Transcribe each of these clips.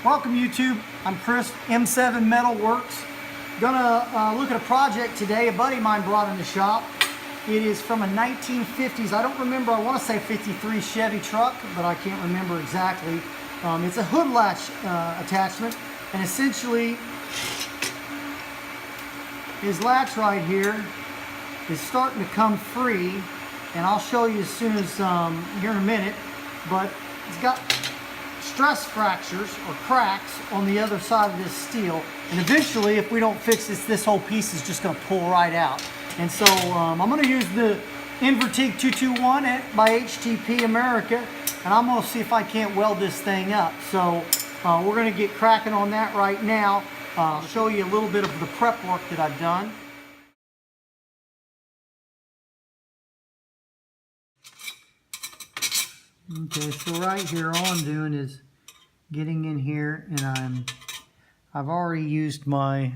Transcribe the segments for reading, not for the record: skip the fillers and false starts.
Welcome YouTube, I'm Chris, M7 Metal Works. Gonna look at a project today a buddy of mine brought in the shop. It is from a 1950s, I don't remember, I want to say 53 Chevy truck, but I can't remember exactly. It's a hood latch attachment, and essentially his latch right here is starting to come free, and I'll show you as soon as here in a minute, but it's got stress fractures or cracks on the other side of this steel, and eventually if we don't fix this whole piece is just going to pull right out. And so I'm going to use the Invertig 221 by HTP America, and I'm going to see if I can't weld this thing up. So we're going to get cracking on that right now. I'll show you a little bit of the prep work that I've done. Okay, so right here all I'm doing is getting in here, and I've already used my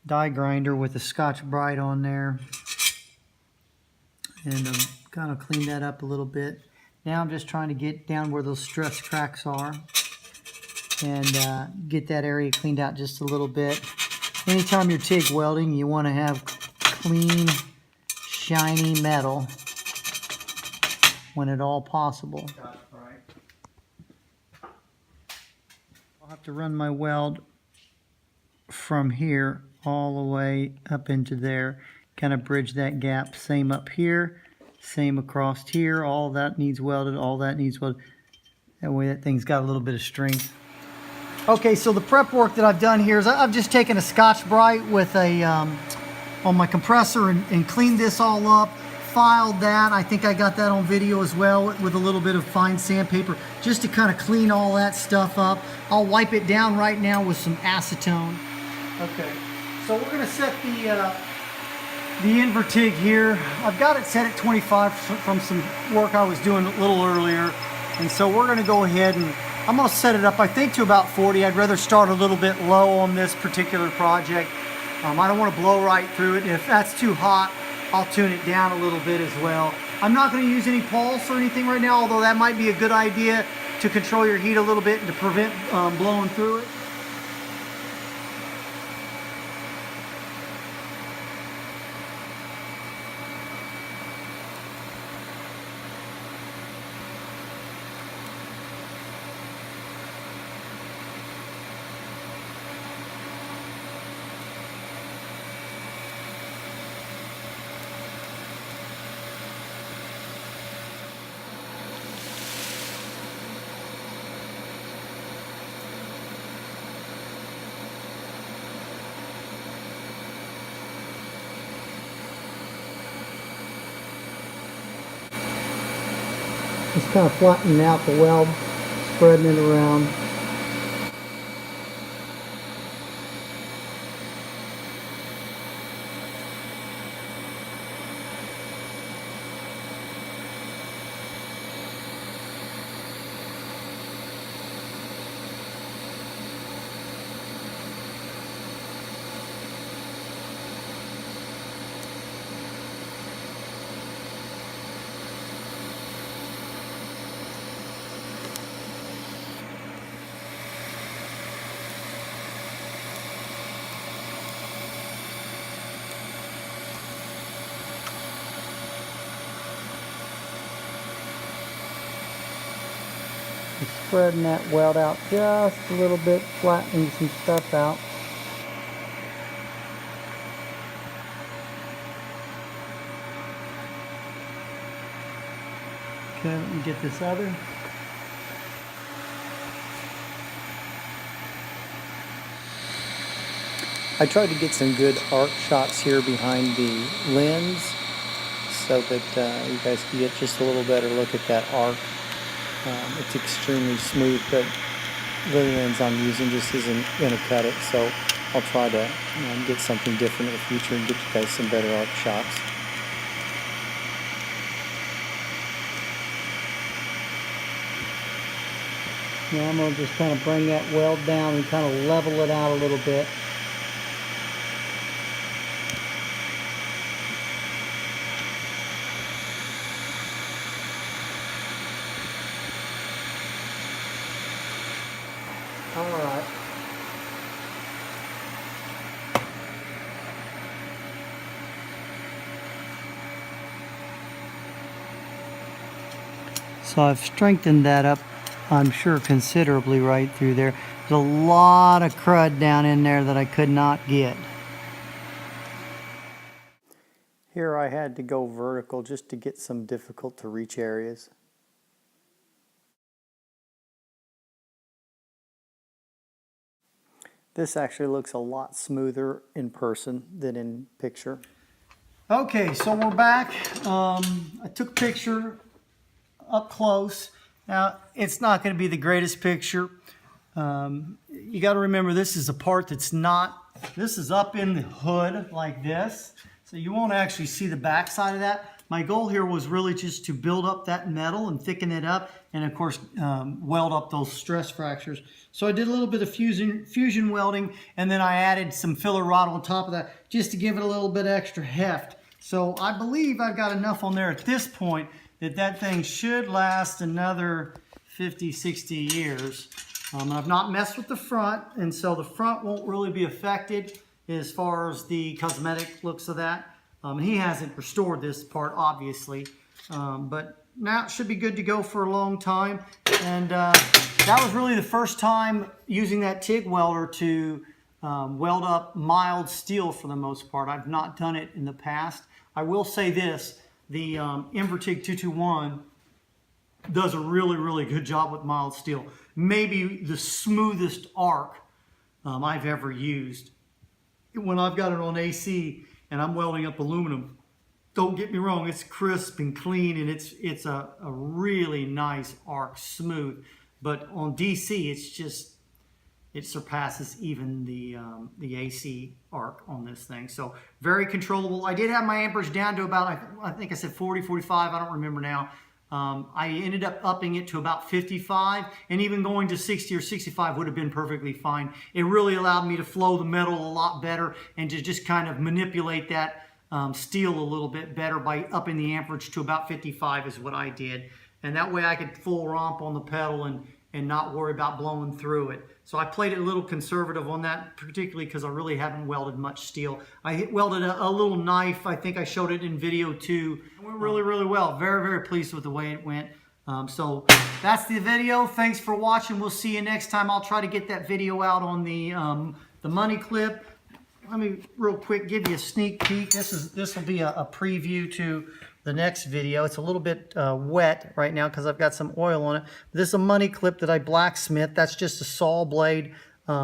die grinder with a Scotch-Brite on there, and I'm kind of clean that up a little bit. Now I'm just trying to get down where those stress cracks are and get that area cleaned out just a little bit. Anytime you're TIG welding, you want to have clean, shiny metal when at all possible. I'll have to run my weld from here all the way up into there, kind of bridge that gap. Same up here, same across here. All that needs welded, all that needs welded. That way that thing's got a little bit of strength. Okay, so the prep work that I've done here is I've just taken a Scotch-Brite with a on my compressor and cleaned this all up. Filed that. I think I got that on video as well with a little bit of fine sandpaper just to kind of clean all that stuff up. I'll wipe it down right now with some acetone. Okay, so we're going to set the Invertig here. I've got it set at 25 from some work I was doing a little earlier, and so we're going to go ahead and I'm going to set it up, I think, to about 40. I'd rather start a little bit low on this particular project. I don't want to blow right through it. If that's too hot, I'll tune it down a little bit as well. I'm not going to use any pulse or anything right now, although that might be a good idea to control your heat a little bit and to prevent blowing through it. Just kind of flattening out the weld, spreading it around. Spreading that weld out just a little bit, flattening some stuff out. Okay, let me get this other. I tried to get some good arc shots here behind the lens so that you guys can get just a little better look at that arc. It's extremely smooth, but the lens I'm using just isn't going to cut it, so I'll try to get something different in the future and get you guys some better arc shots. Now I'm going to just kind of bring that weld down and kind of level it out a little bit. All right. So I've strengthened that up, I'm sure, considerably right through there. There's a lot of crud down in there that I could not get. Here I had to go vertical just to get some difficult to reach areas. This actually looks a lot smoother in person than in picture. Okay, so we're back. I took a picture up close. Now, it's not going to be the greatest picture. You got to remember, this is a part that's not, this is up in the hood like this. So you won't actually see the back side of that. My goal here was really just to build up that metal and thicken it up, and of course weld up those stress fractures. So I did a little bit of fusion welding, and then I added some filler rod on top of that just to give it a little bit extra heft. So I believe I've got enough on there at this point that that thing should last another 50, 60 years. I've not messed with the front, and so the front won't really be affected as far as the cosmetic looks of that. He hasn't restored this part, obviously, but now it should be good to go for a long time. And that was really the first time using that TIG welder to weld up mild steel for the most part. I've not done it in the past. I will say this, the Invertig 221 does a really, really good job with mild steel. Maybe the smoothest arc I've ever used. When I've got it on AC and I'm welding up aluminum, don't get me wrong, it's crisp and clean, and it's a really nice arc, smooth. But on DC, it's just, it surpasses even the AC arc on this thing. So very controllable. I did have my amperage down to about, I think I said 40, 45, I don't remember now. I ended up upping it to about 55, and even going to 60 or 65 would have been perfectly fine. It really allowed me to flow the metal a lot better and to just kind of manipulate that steel a little bit better by upping the amperage to about 55 is what I did. And that way I could full romp on the pedal and not worry about blowing through it. So I played it a little conservative on that, particularly because I really haven't welded much steel. I welded a little knife. I think I showed it in video too. It went really, really well. Very, very pleased with the way it went. So that's the video. Thanks for watching. We'll see you next time. I'll try to get that video out on the money clip. Let me real quick give you a sneak peek. This will be a preview to the next video. It's a little bit wet right now because I've got some oil on it. This is a money clip that I blacksmith. That's just a saw blade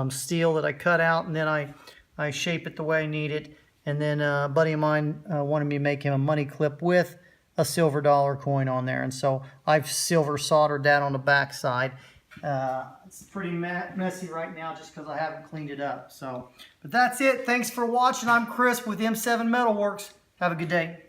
steel that I cut out, and then I shape it the way I need it. And then a buddy of mine wanted me to make him a money clip with a silver dollar coin on there, and so I've silver soldered that on the back side. It's pretty messy right now just because I haven't cleaned it up. So, but that's it. Thanks for watching. I'm Chris with M7 Metalworks. Have a good day.